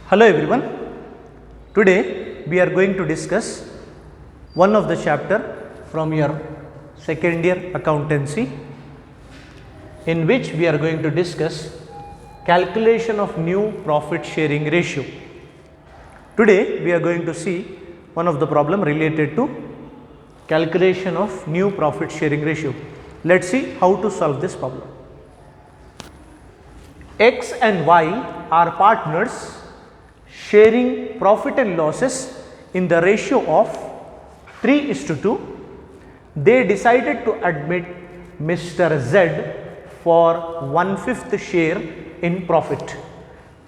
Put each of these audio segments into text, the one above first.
Hello everyone. Today we are going to discuss one of the chapter from your second year accountancy, in which we are going to discuss calculation of new profit sharing ratio. Today we are going to see one of the problem related to calculation of new profit sharing ratio. Let's see how to solve this problem. X and Y are partners sharing profit and losses in the ratio of 3:2. They decided to admit Mr. Z for 1/5 share in profit.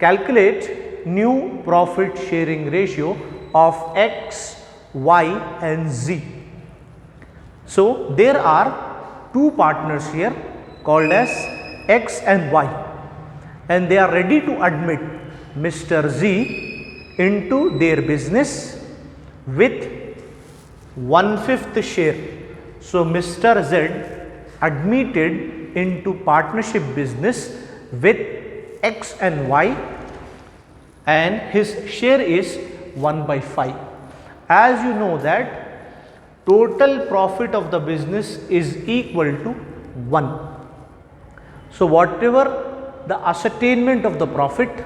Calculate new profit sharing ratio of X, Y and Z. So, there are two partners here called as X and Y, and they are ready to admit Mr. Z into their business with 1/5 share. So, Mr. Z admitted into partnership business with X and Y, and his share is 1/5. As you know that total profit of the business is equal to 1. So, whatever the ascertainment of the profit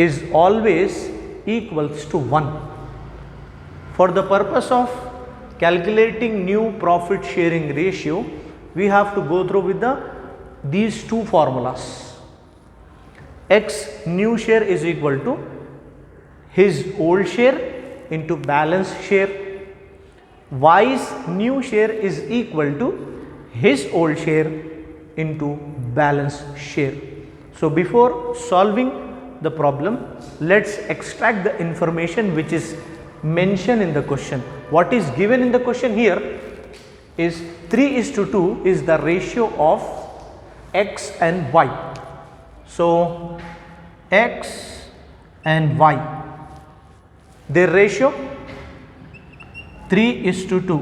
is always equals to 1. For the purpose of calculating new profit sharing ratio, we have to go through with these two formulas. X new share is equal to his old share into balance share. Y's new share is equal to his old share into balance share. So, before solving the problem, let's extract the information which is mentioned in the question. What is given in the question here is 3:2 is the ratio of X and Y. So, X and Y, their ratio 3:2,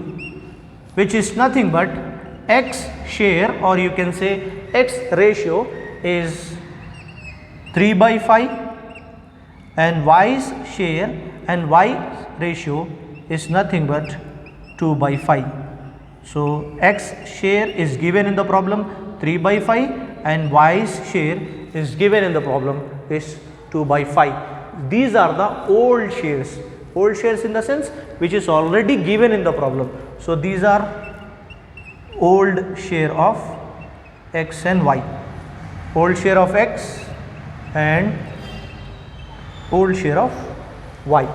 which is nothing but X share, or you can say X ratio is 3/5 and Y's share and Y ratio is nothing but 2/5. So, X share is given in the problem 3/5 and Y's share is given in the problem is 2/5. These are the old shares. Old shares in the sense which is already given in the problem. So, these are old share of X and Y. Old share of X and old share of Y,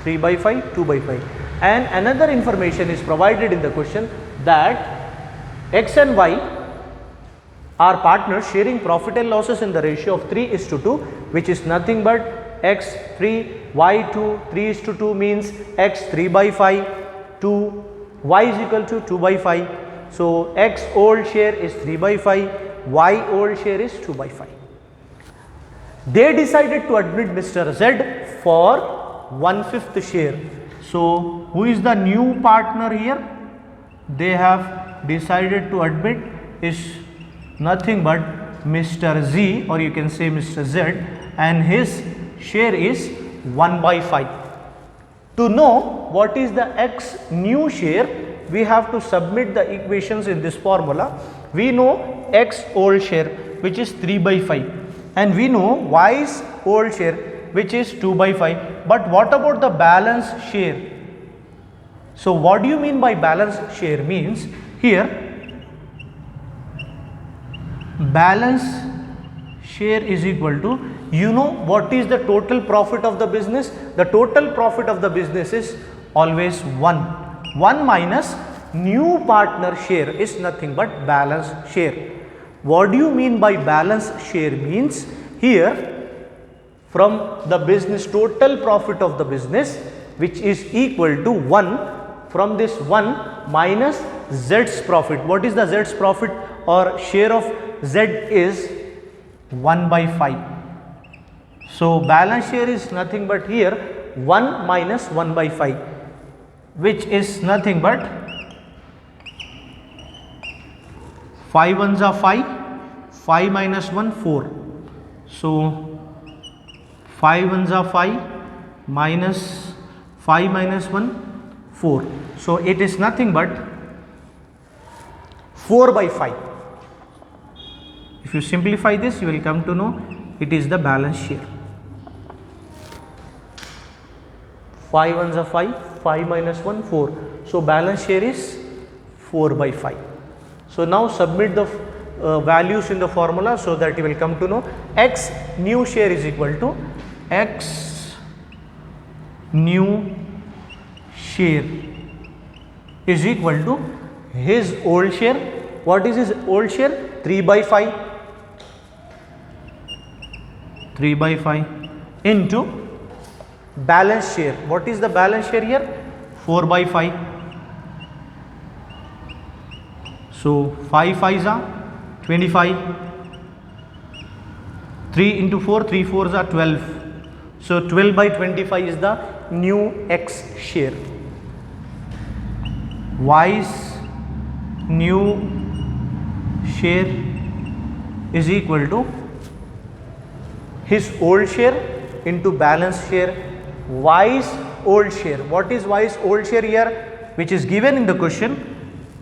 3/5, 2/5. And another information is provided in the question that X and Y are partners sharing profit and losses in the ratio of 3:2, which is nothing but X 3, Y 2. 3:2 means X 3/5, 2, Y is equal to 2/5. So, X old share is 3/5, Y old share is 2/5. They decided to admit Mr. Z for 1/5 share. So, who is the new partner here? They have decided to admit is nothing but Mr. Z, or you can say Mr. Z, and his share is 1/5. To know what is the X new share, we have to submit the equations in this formula. We know X old share, which is 3/5, and we know Y's old share, which is 2/5. But what about the balance share? So, what do you mean by balance share? Means here balance share is equal to, you know what is the total profit of the business? The total profit of the business is always 1. 1 minus new partner share is nothing but balance share. What do you mean by balance share? Means here from the business total profit of the business, which is equal to 1, from this 1 minus Z's profit. What is the Z's profit or share of Z is 1/5. So, balance share is nothing but here 1 minus 1/5, which is nothing but 5 ones are 5, 5 minus 1 4. So, 5 ones are 5, minus 5 minus 1, 4. So it is nothing but 4 by 5. If you simplify this, you will come to know it is the balance share. 5 ones are 5, 5 minus 1, 4. So balance share is 4 by 5. So now submit the values in the formula so that you will come to know X new share is equal to X new share is equal to his old share. What is his old share? 3 by 5. 3 by 5 into balance share. What is the balance share here? 4 by 5. So 5 5s are 25. 3 into 4, 3 4s are 12. So 12 by 25 is the new X share. Y's new share is equal to his old share into balance share. Y's old share. What is Y's old share here? Which is given in the question,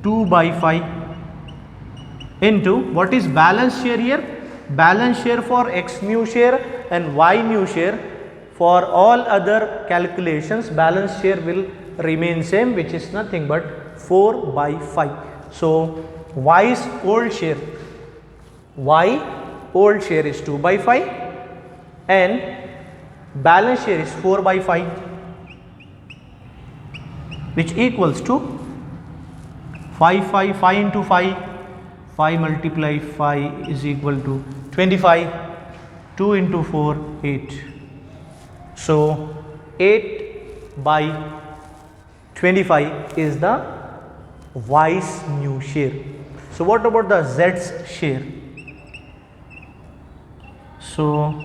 2 by 5 into what is balance share here? Balance share for X new share and Y new share. For all other calculations, balance share will remain same, which is nothing but 4 by 5. So Y's old share, Y old share is 2 by 5 and balance share is 4 by 5, which equals to 5 into 5, 5 multiply 5 is equal to 25, 2 into 4, 8. So 8 by 25 is the Y's new share. So what about the Z's share? So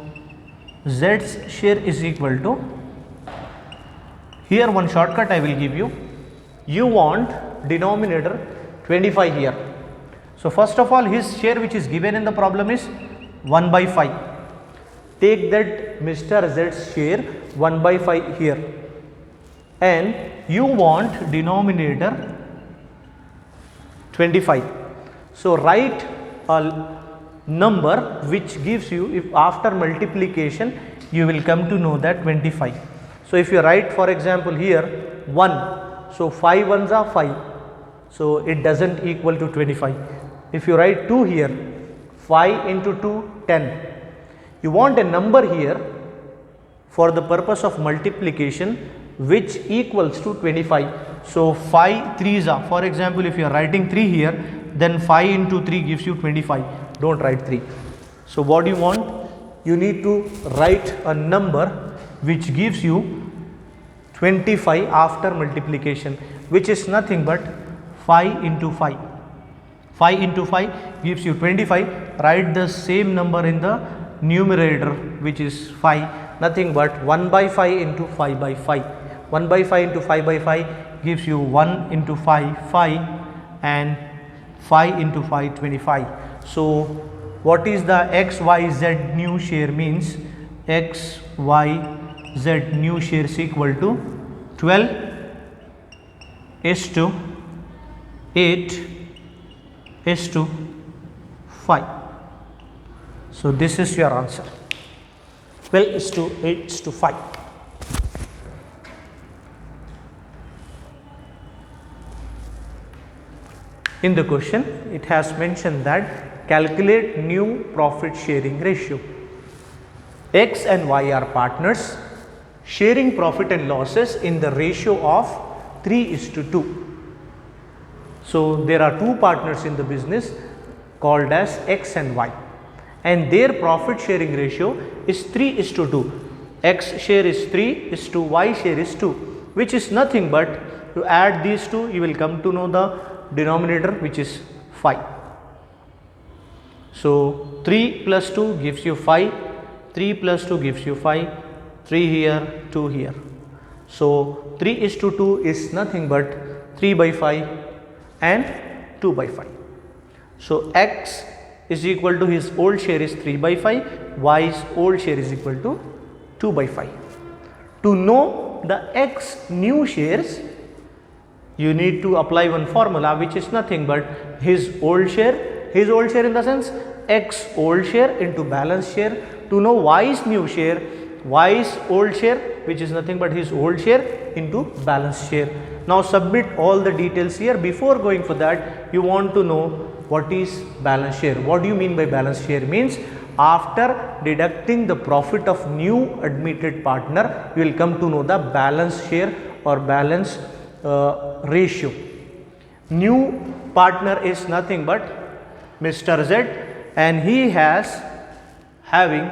Z's share is equal to, here one shortcut I will give you. You want denominator 25 here. So first of all, his share which is given in the problem is 1 by 5. Take that Mr. Z's share 1 by 5 here, and you want denominator 25. So write a number which gives you, if after multiplication you will come to know that 25. So if you write for example here 1, so 5 ones are 5, so it doesn't equal to 25. If you write 2 here, 5 into 2, 10. You want a number here for the purpose of multiplication which equals to 25. So 5 3s are, for example if you are writing 3 here, then 5 into 3 gives you 25. Don't write 3. So what do you want? You need to write a number which gives you 25 after multiplication, which is nothing but 5 into 5. 5 into 5 gives you 25. Write the same number in the numerator, which is 5, nothing but 1 by 5 into 5 by 5. 1 by 5 into 5 by 5 gives you 1 into 5, 5, and 5 into 5, 25. So what is the X, Y, Z new share? Means X, Y, Z new share is equal to 12 is to 8 is to 5. So this is your answer. 12 is to 8 is to 5. In the question, it has mentioned that calculate new profit sharing ratio. X and Y are partners sharing profit and losses in the ratio of 3 is to 2. So there are two partners in the business called as X and Y, and their profit sharing ratio is 3 is to 2. X share is 3 is to Y share is 2, which is nothing but to add these two, you will come to know the denominator, which is 5. So 3 plus 2 gives you 5, 3 plus 2 gives you 5, 3 here, 2 here. So 3 is to 2 is nothing but 3 by 5 and 2 by 5. So X is equal to his old share is 3 by 5, Y's old share is equal to 2 2 by 5. To know the X new shares, you need to apply one formula which is nothing but his old share in the sense X old share into balance share. To know Y's new share, Y's old share which is nothing but his old share into balance share. Now submit all the details here. Before going for that, you want to know what is balance share. What do you mean by balance share? Means after deducting the profit of new admitted partner, you will come to know the balance share or balance ratio. New partner is nothing but Mr. Z, and he has having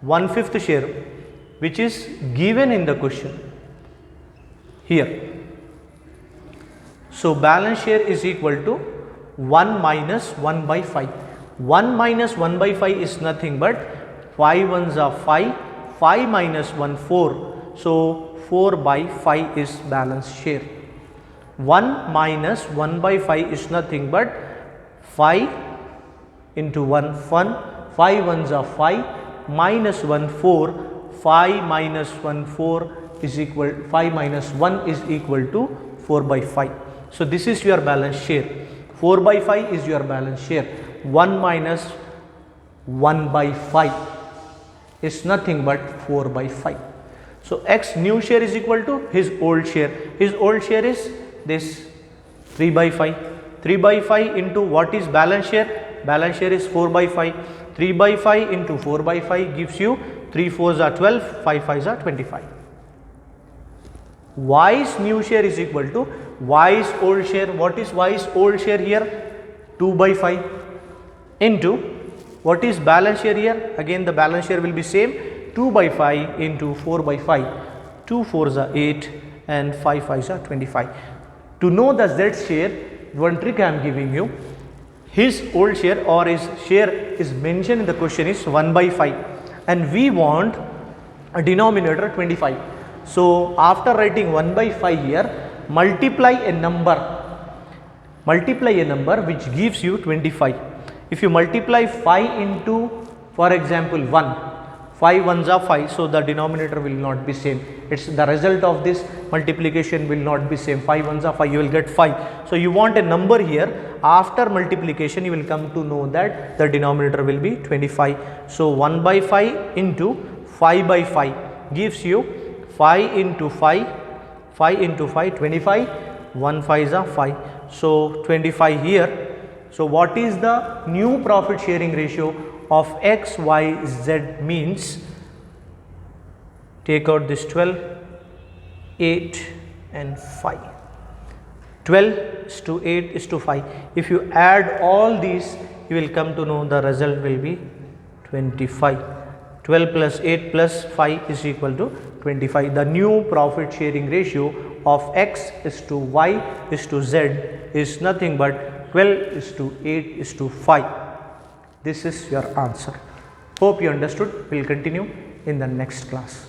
1/5 share which is given in the question here. So balance share is equal to 1 minus 1 by 5. 1 minus 1 by 5 is nothing but 5 ones are 5, 5 minus 1 4. So 4 by 5 is balance share. 1 minus 1 by 5 is nothing but 5 into 1 5 ones are 5, minus 1 4, 5 minus 1 4 is equal, 5 minus 1 is equal to 4 by 5. So this is your balance share. 4 by 5 is your balance share. 1 minus 1 by 5 is nothing but 4 by 5. So X new share is equal to his old share. His old share is this 3 by 5. 3 by 5 into what is balance share? Balance share is 4 by 5. 3 by 5 into 4 by 5 gives you 3 4s are 12, 5 5s are 25. Y's new share is equal to Y's old share. What is Y's old share here? 2 by 5 into what is balance share here? Again the balance share will be same, 2 by 5 into 4 by 5. 2 4s are 8 and 5 5s are 25. To know the Z share, one trick I am giving you. His old share or his share is mentioned in the question is 1 by 5 and we want a denominator 25. So after writing 1 by 5 here, multiply a number which gives you 25. If you multiply 5 into, for example, 1, 5 ones are 5, so the denominator will not be same. It's the result of this multiplication will not be same. 5 ones are 5, you will get 5. So you want a number here. After multiplication, you will come to know that the denominator will be 25. So 1 by 5 into 5 by 5 gives you 5 into 5, 5 into 5, 25, 1 5s are 5. So 25 here. So what is the new profit sharing ratio of X, Y, Z means? Take out this 12, 8 and 5. 12 is to 8 is to 5. If you add all these, you will come to know the result will be 25. 12 plus 8 plus 5 is equal to 25. The new profit sharing ratio of X is to Y is to Z is nothing but 12 is to 8 is to 5. This is your answer. Hope you understood. We will continue in the next class.